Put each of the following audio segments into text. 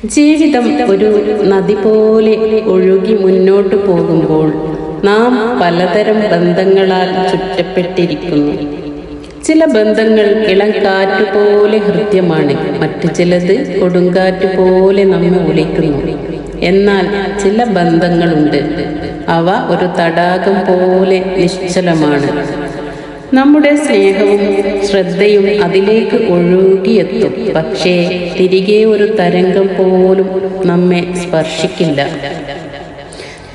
ജീവിതം ഒരു നദി പോലെ ഒഴുകി മുന്നോട്ടു പോകുമ്പോൾ നാം പലതരം ബന്ധങ്ങളാൽ ചുറ്റപ്പെട്ടിരിക്കുന്നു. ചില ബന്ധങ്ങൾ ഇളം കാറ്റുപോലെ ഹൃദ്യമാണ്, മറ്റു ചിലത് കൊടുങ്കാറ്റ് പോലെ നമ്മെ ഉലയ്ക്കുന്നു. എന്നാൽ ചില ബന്ധങ്ങളുണ്ട്, അവ ഒരു തടാകം പോലെ നിശ്ചലമാണ്. നമ്മുടെ സ്നേഹവും ശ്രദ്ധയും അതിലേക്ക് ഒഴുകിയെത്തും, പക്ഷേ തിരികെ ഒരു തരംഗം പോലും നമ്മെ സ്പർശിക്കില്ല.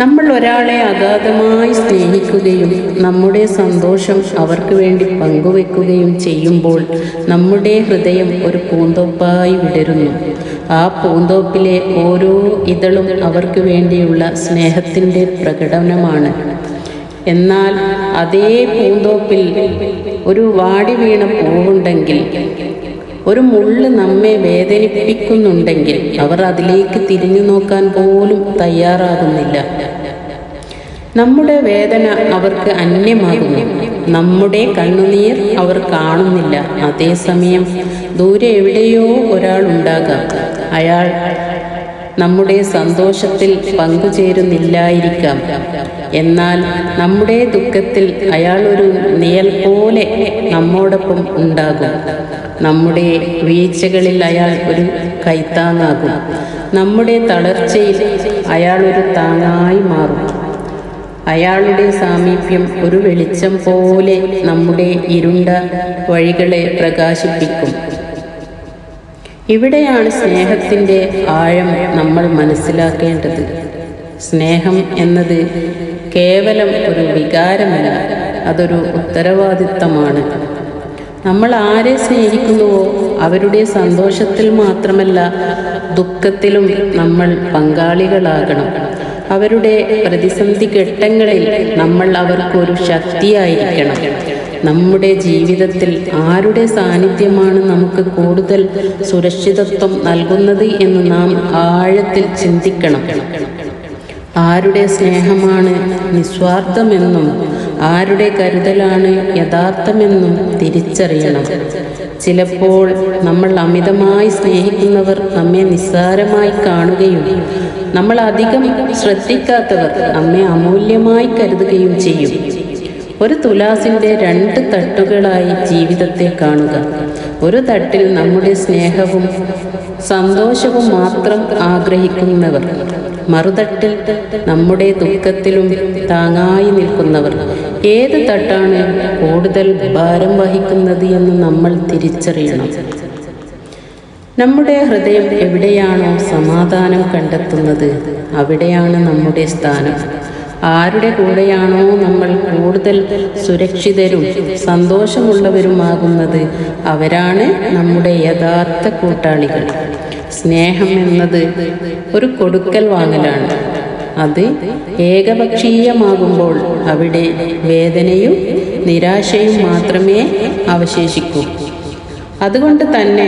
നമ്മൾ ഒരാളെ അഗാധമായി സ്നേഹിക്കുകയും നമ്മുടെ സന്തോഷം അവർക്ക് വേണ്ടി പങ്കുവെക്കുകയും ചെയ്യുമ്പോൾ നമ്മുടെ ഹൃദയം ഒരു പൂന്തോപ്പായി വിടരുന്നു. ആ പൂന്തോപ്പിലെ ഓരോ ഇതളും അവർക്ക് വേണ്ടിയുള്ള സ്നേഹത്തിൻ്റെ പ്രകടനമാണ്. എന്നാൽ അതേ പൂന്തോപ്പിൽ ഒരു വാടി വീണ പൂവുണ്ടെങ്കിൽ, ഒരു മുള്ള് നമ്മെ വേദനിപ്പിക്കുന്നുണ്ടെങ്കിൽ അവർ അതിലേക്ക് തിരിഞ്ഞു നോക്കാൻ പോലും തയ്യാറാകുന്നില്ല. നമ്മുടെ വേദന അവർക്ക് അന്യമാകുന്നു, നമ്മുടെ കണ്ണുനീർ അവർ കാണുന്നില്ല. അതേസമയം ദൂരെ എവിടെയോ ഒരാളുണ്ടാകാം, അയാൾ നമ്മുടെ സന്തോഷത്തിൽ പങ്കുചേരുന്നില്ലായിരിക്കാം, എന്നാൽ നമ്മുടെ ദുഃഖത്തിൽ അയാൾ ഒരു നിഴൽ പോലെ നമ്മോടൊപ്പം ഉണ്ടാകും. നമ്മുടെ വീഴ്ചകളിൽ അയാൾ ഒരു കൈത്താങ്ങാകും, നമ്മുടെ തളർച്ചയിൽ അയാൾ ഒരു താങ്ങായി മാറും. അയാളുടെ സാമീപ്യം ഒരു വെളിച്ചം പോലെ നമ്മുടെ ഇരുണ്ട വഴികളെ പ്രകാശിപ്പിക്കും. ഇവിടെയാണ് സ്നേഹത്തിൻ്റെ ആഴം നമ്മൾ മനസ്സിലാക്കേണ്ടത്. സ്നേഹം എന്നത് കേവലം ഒരു വികാരമല്ല, അതൊരു ഉത്തരവാദിത്തമാണ്. നമ്മൾ ആരെ സ്നേഹിക്കുന്നുവോ അവരുടെ സന്തോഷത്തിൽ മാത്രമല്ല, ദുഃഖത്തിലും നമ്മൾ പങ്കാളികളാകണം. അവരുടെ പ്രതിസന്ധി ഘട്ടങ്ങളിൽ നമ്മൾ അവർക്കൊരു ശക്തിയായിരിക്കണം. നമ്മുടെ ജീവിതത്തിൽ ആരുടെ സാന്നിധ്യമാണ് നമുക്ക് കൂടുതൽ സുരക്ഷിതത്വം നൽകുന്നത് എന്ന് നാം ആഴത്തിൽ ചിന്തിക്കണം. ആരുടെ സ്നേഹമാണ് നിസ്വാർത്ഥമെന്നും ആരുടെ കരുതലാണ് യഥാർത്ഥമെന്നും തിരിച്ചറിയണം. ചിലപ്പോൾ നമ്മൾ അമിതമായി സ്നേഹിക്കുന്നവർ നമ്മെ നിസ്സാരമായി കാണുകയും നമ്മൾ അധികം ശ്രദ്ധിക്കാത്തവർ നമ്മെ അമൂല്യമായി കരുതുകയും ചെയ്യും. ഒരു തുലാസിൻ്റെ 2 തട്ടുകളായി ജീവിതത്തെ കാണുക. ഒരു തട്ടിൽ നമ്മുടെ സ്നേഹവും സന്തോഷവും മാത്രം ആഗ്രഹിക്കുന്നവർ, മറുതട്ടിൽ നമ്മുടെ ദുഃഖത്തിലും താങ്ങായി നിൽക്കുന്നവർ. ഏത് തട്ടാണ് കൂടുതൽ ഭാരം വഹിക്കുന്നത് എന്ന് നമ്മൾ തിരിച്ചറിയണം. നമ്മുടെ ഹൃദയം എവിടെയാണോ സമാധാനം കണ്ടെത്തുന്നത്, അവിടെയാണ് നമ്മുടെ സ്ഥാനം. ആരുടെ കൂടെയാണോ നമ്മൾ കൂടുതൽ സുരക്ഷിതരും സന്തോഷമുള്ളവരുമാകുന്നത്, അവരാണ് നമ്മുടെ യഥാർത്ഥ കൂട്ടാളികൾ. സ്നേഹം എന്നത് ഒരു കൊടുക്കൽ വാങ്ങലാണ്. അത് ഏകപക്ഷീയമാകുമ്പോൾ അവിടെ വേദനയും നിരാശയും മാത്രമേ അവശേഷിക്കൂ. അതുകൊണ്ട് തന്നെ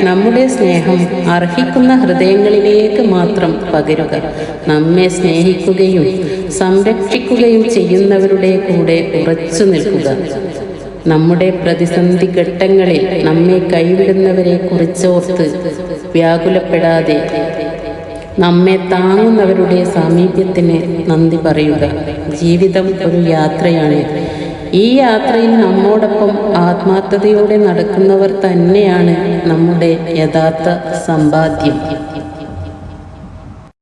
നമ്മുടെ സ്നേഹം അർഹിക്കുന്ന ഹൃദയങ്ങളിലേക്ക് മാത്രം പകരുക. നമ്മെ സ്നേഹിക്കുകയും സംരക്ഷിക്കുകയും ചെയ്യുന്നവരുടെ കൂടെ ഉറച്ചു നിൽക്കുക. നമ്മുടെ പ്രതിസന്ധി ഘട്ടങ്ങളിൽ നമ്മെ കൈവിടുന്നവരെ കുറിച്ചോർത്ത് വ്യാകുലപ്പെടാതെ നമ്മെ താങ്ങുന്നവരുടെ സാമീപ്യത്തിന് നന്ദി പറയുക. ജീവിതം ഒരു യാത്രയാണ്. ഈ യാത്രയിൽ നമ്മോടൊപ്പം ആത്മാർത്ഥതയോടെ നടക്കുന്നവർ തന്നെയാണ് നമ്മുടെ യഥാർത്ഥ സമ്പാദ്യം.